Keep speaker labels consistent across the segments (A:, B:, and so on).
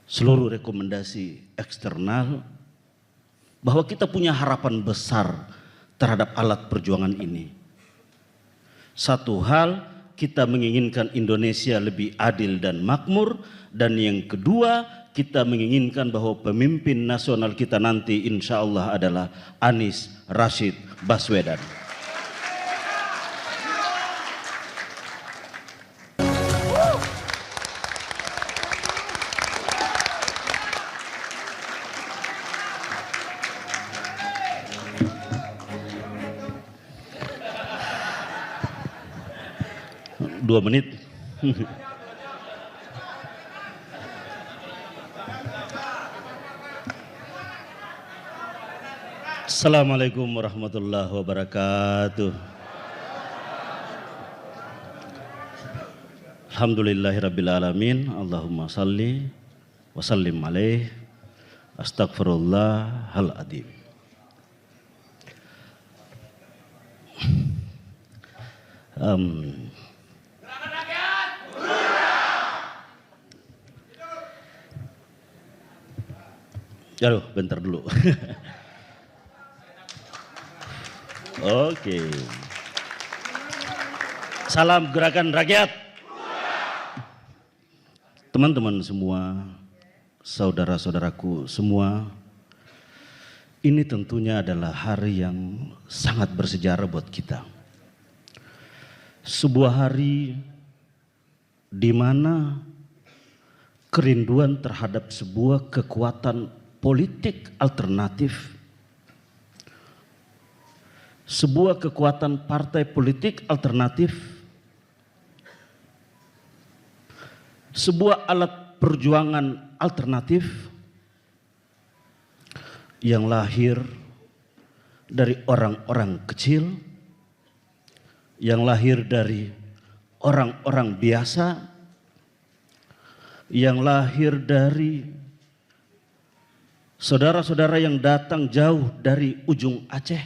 A: seluruh rekomendasi eksternal bahwa kita punya harapan besar terhadap alat perjuangan ini. Satu hal, kita menginginkan Indonesia lebih adil dan makmur, dan yang kedua, kita menginginkan bahwa pemimpin nasional kita nanti insya Allah adalah Anies Rashid Baswedan. Dua menit. Assalamualaikum warahmatullahi wabarakatuh. Alhamdulillahirabbil alamin. Allahumma salli wa sallim alaih. Astagfirullahal adzim. Aduh, bentar dulu. Oke. Salam gerakan rakyat. Teman-teman semua, saudara-saudaraku semua, ini tentunya adalah hari yang sangat bersejarah buat kita. Sebuah hari di mana kerinduan terhadap sebuah kekuatan politik alternatif, sebuah kekuatan partai politik alternatif, sebuah alat perjuangan alternatif yang lahir dari orang-orang kecil, yang lahir dari orang-orang biasa, yang lahir dari saudara-saudara yang datang jauh dari ujung Aceh,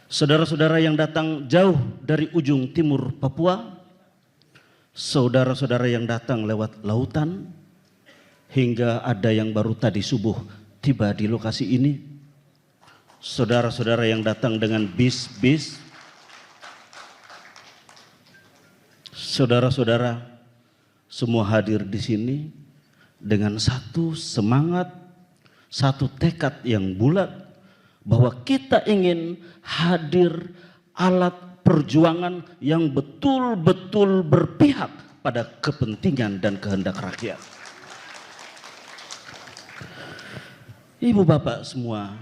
A: saudara-saudara yang datang jauh dari ujung timur Papua, saudara-saudara yang datang lewat lautan, hingga ada yang baru tadi subuh tiba di lokasi ini, saudara-saudara yang datang dengan bis-bis, saudara-saudara semua hadir di sini dengan satu semangat, satu tekad yang bulat bahwa kita ingin hadir alat perjuangan yang betul-betul berpihak pada kepentingan dan kehendak rakyat. Ibu bapak semua,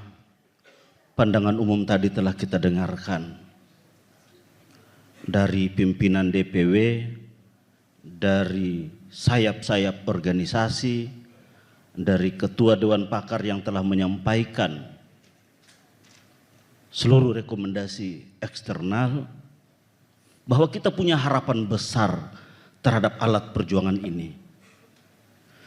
A: pandangan umum tadi telah kita dengarkan dari pimpinan DPW, dari sayap-sayap organisasi, dari ketua Dewan Pakar yang telah menyampaikan seluruh rekomendasi eksternal bahwa kita punya harapan besar terhadap alat perjuangan ini.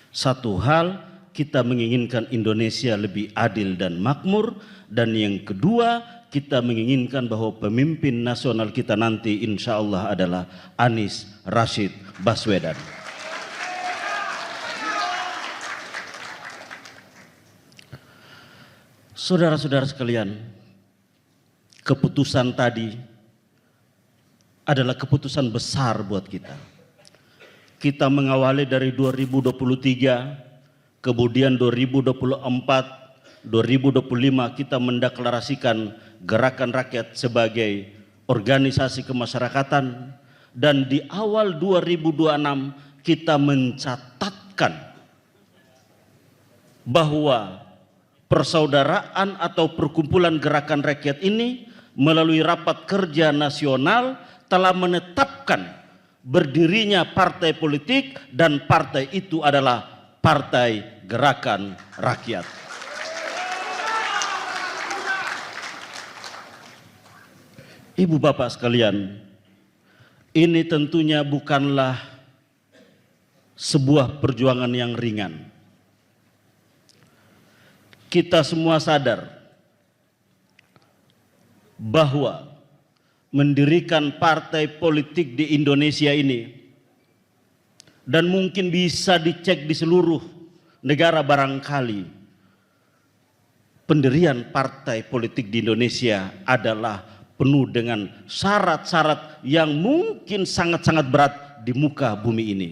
A: Satu hal, kita menginginkan Indonesia lebih adil dan makmur, dan yang kedua, kita menginginkan bahwa pemimpin nasional kita nanti insya Allah adalah Anies Rashid Baswedan. Saudara-saudara sekalian, keputusan tadi adalah keputusan besar buat kita. Kita mengawali dari 2023, kemudian 2024, 2025 kita mendeklarasikan Gerakan Rakyat sebagai organisasi kemasyarakatan, dan di awal 2026 kita mencatatkan bahwa persaudaraan atau perkumpulan gerakan rakyat ini melalui rapat kerja nasional telah menetapkan berdirinya partai politik, dan partai itu adalah Partai Gerakan Rakyat. Ibu bapak sekalian, ini tentunya bukanlah sebuah perjuangan yang ringan. Kita semua sadar bahwa mendirikan partai politik di Indonesia ini dan mungkin bisa dicek di seluruh negara barangkali, pendirian partai politik di Indonesia adalah penuh dengan syarat-syarat yang mungkin sangat-sangat berat di muka bumi ini.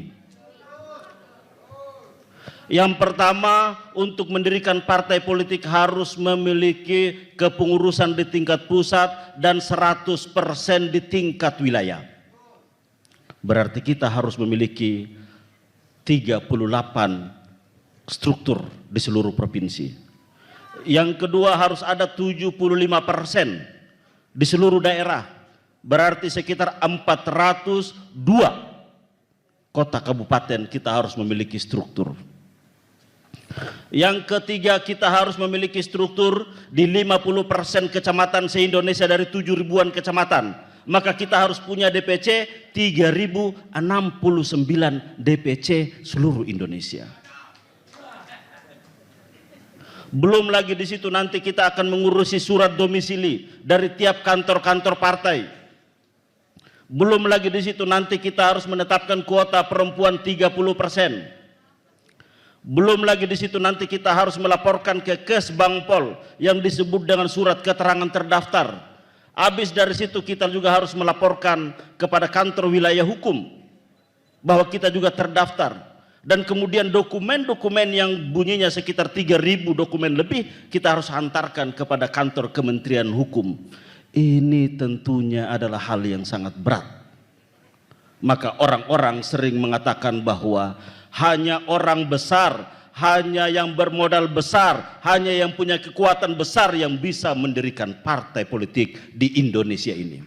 A: Yang pertama, untuk mendirikan partai politik harus memiliki kepengurusan di tingkat pusat dan 100% di tingkat wilayah. Berarti kita harus memiliki 38 struktur di seluruh provinsi. Yang kedua, harus ada 75% di seluruh daerah. Berarti sekitar 402 kota kabupaten kita harus memiliki struktur. Yang ketiga, kita harus memiliki struktur di 50% kecamatan se-Indonesia dari 7 ribuan kecamatan. Maka kita harus punya DPC 3069 DPC seluruh Indonesia. Belum lagi di situ nanti kita akan mengurusi surat domisili dari tiap kantor-kantor partai. Belum lagi di situ nanti kita harus menetapkan kuota perempuan 30%. Belum lagi di situ nanti kita harus melaporkan ke Kesbangpol yang disebut dengan surat keterangan terdaftar. Habis dari situ kita juga harus melaporkan kepada kantor wilayah hukum bahwa kita juga terdaftar. Dan kemudian dokumen-dokumen yang bunyinya sekitar 3.000 dokumen lebih kita harus hantarkan kepada kantor Kementerian Hukum. Ini tentunya adalah hal yang sangat berat. Maka orang-orang sering mengatakan bahwa hanya orang besar, hanya yang bermodal besar, hanya yang punya kekuatan besar yang bisa mendirikan partai politik di Indonesia ini.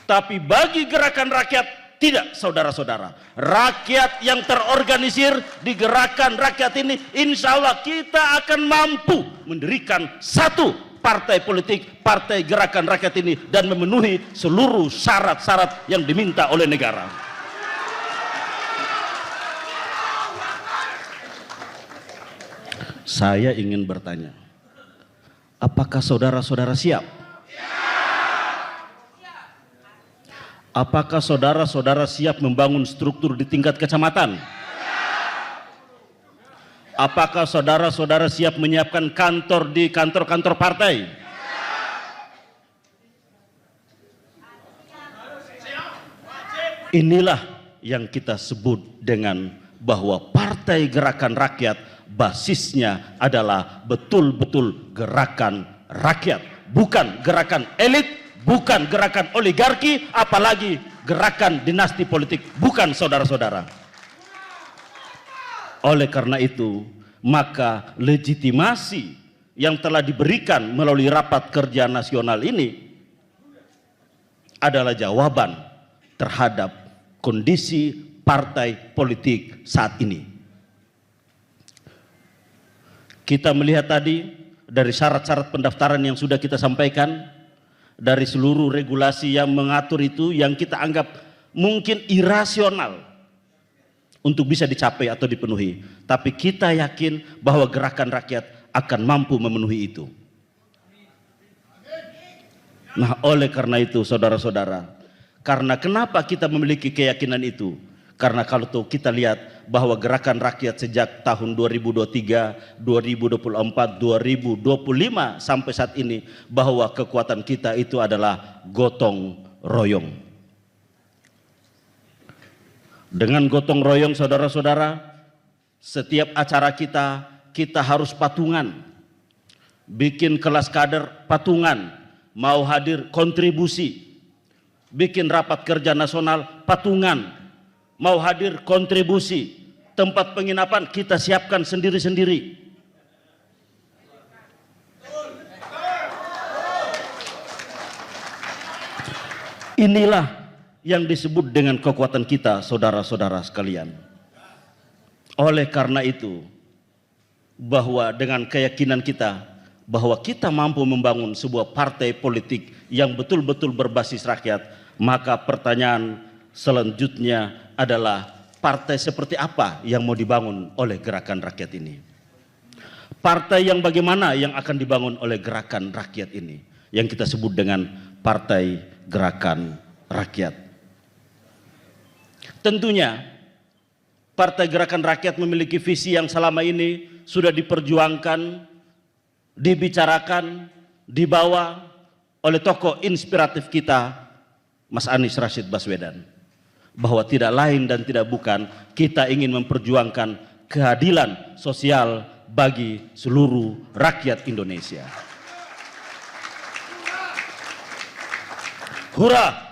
A: Tapi bagi gerakan rakyat, tidak, saudara-saudara. Rakyat yang terorganisir di gerakan rakyat ini, insya Allah kita akan mampu mendirikan satu partai politik, partai gerakan rakyat ini, dan memenuhi seluruh syarat-syarat yang diminta oleh negara. Saya ingin bertanya, apakah saudara-saudara siap? Apakah saudara-saudara siap membangun struktur di tingkat kecamatan? Apakah saudara-saudara siap menyiapkan kantor di kantor-kantor partai? Inilah yang kita sebut dengan bahwa Partai Gerakan Rakyat basisnya adalah betul-betul gerakan rakyat, bukan gerakan elit, bukan gerakan oligarki, apalagi gerakan dinasti politik, bukan, saudara-saudara. Oleh karena itu, maka legitimasi yang telah diberikan melalui rapat kerja nasional ini adalah jawaban terhadap kondisi partai politik saat ini. Kita melihat tadi dari syarat-syarat pendaftaran yang sudah kita sampaikan, dari seluruh regulasi yang mengatur itu yang kita anggap mungkin irasional untuk bisa dicapai atau dipenuhi. Tapi kita yakin bahwa gerakan rakyat akan mampu memenuhi itu. Nah, oleh karena itu saudara-saudara, karena kenapa kita memiliki keyakinan itu? Karena kalau kita lihat bahwa gerakan rakyat sejak tahun 2023, 2024, 2025 sampai saat ini, bahwa kekuatan kita itu adalah gotong royong. Dengan gotong royong, saudara-saudara, setiap acara kita harus patungan. Bikin kelas kader patungan, mau hadir kontribusi. Bikin rapat kerja nasional patungan, mau hadir kontribusi. Tempat penginapan kita siapkan sendiri-sendiri. Inilah yang disebut dengan kekuatan kita, saudara-saudara sekalian. Oleh karena itu, bahwa dengan keyakinan kita bahwa kita mampu membangun sebuah partai politik yang betul-betul berbasis rakyat, maka pertanyaan selanjutnya adalah partai seperti apa yang mau dibangun oleh gerakan rakyat ini? Partai yang bagaimana yang akan dibangun oleh gerakan rakyat ini? Yang kita sebut dengan Partai Gerakan Rakyat. Tentunya Partai Gerakan Rakyat memiliki visi yang selama ini sudah diperjuangkan, dibicarakan, dibawa oleh tokoh inspiratif kita, Mas Anies Rashid Baswedan, bahwa tidak lain dan tidak bukan kita ingin memperjuangkan keadilan sosial bagi seluruh rakyat Indonesia. Hurra!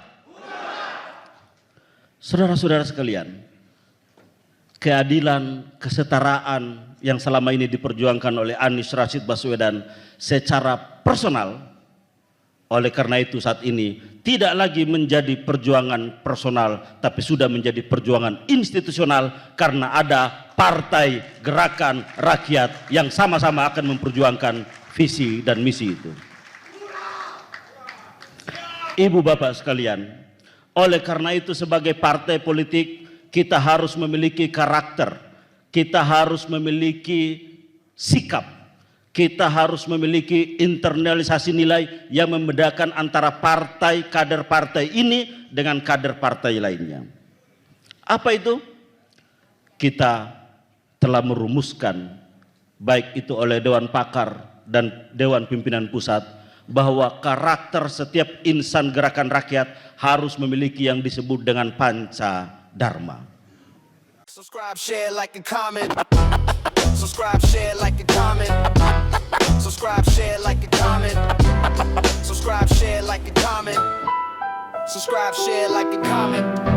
A: Saudara-saudara sekalian, keadilan, kesetaraan yang selama ini diperjuangkan oleh Anies Rashid Baswedan secara personal, oleh karena itu saat ini tidak lagi menjadi perjuangan personal, tapi sudah menjadi perjuangan institusional karena ada Partai Gerakan Rakyat yang sama-sama akan memperjuangkan visi dan misi itu. Ibu bapak sekalian, oleh karena itu sebagai partai politik kita harus memiliki karakter, kita harus memiliki sikap, kita harus memiliki internalisasi nilai yang membedakan antara partai, kader partai ini dengan kader partai lainnya. Apa itu? Kita telah merumuskan, baik itu oleh Dewan Pakar dan Dewan Pimpinan Pusat, bahwa karakter setiap insan gerakan rakyat harus memiliki yang disebut dengan panca dharma.
B: Subscribe, share, like, and comment. Subscribe, share, like, and comment. Subscribe, share, like, and comment. Subscribe, share, like, and comment. Subscribe, share, like, and comment.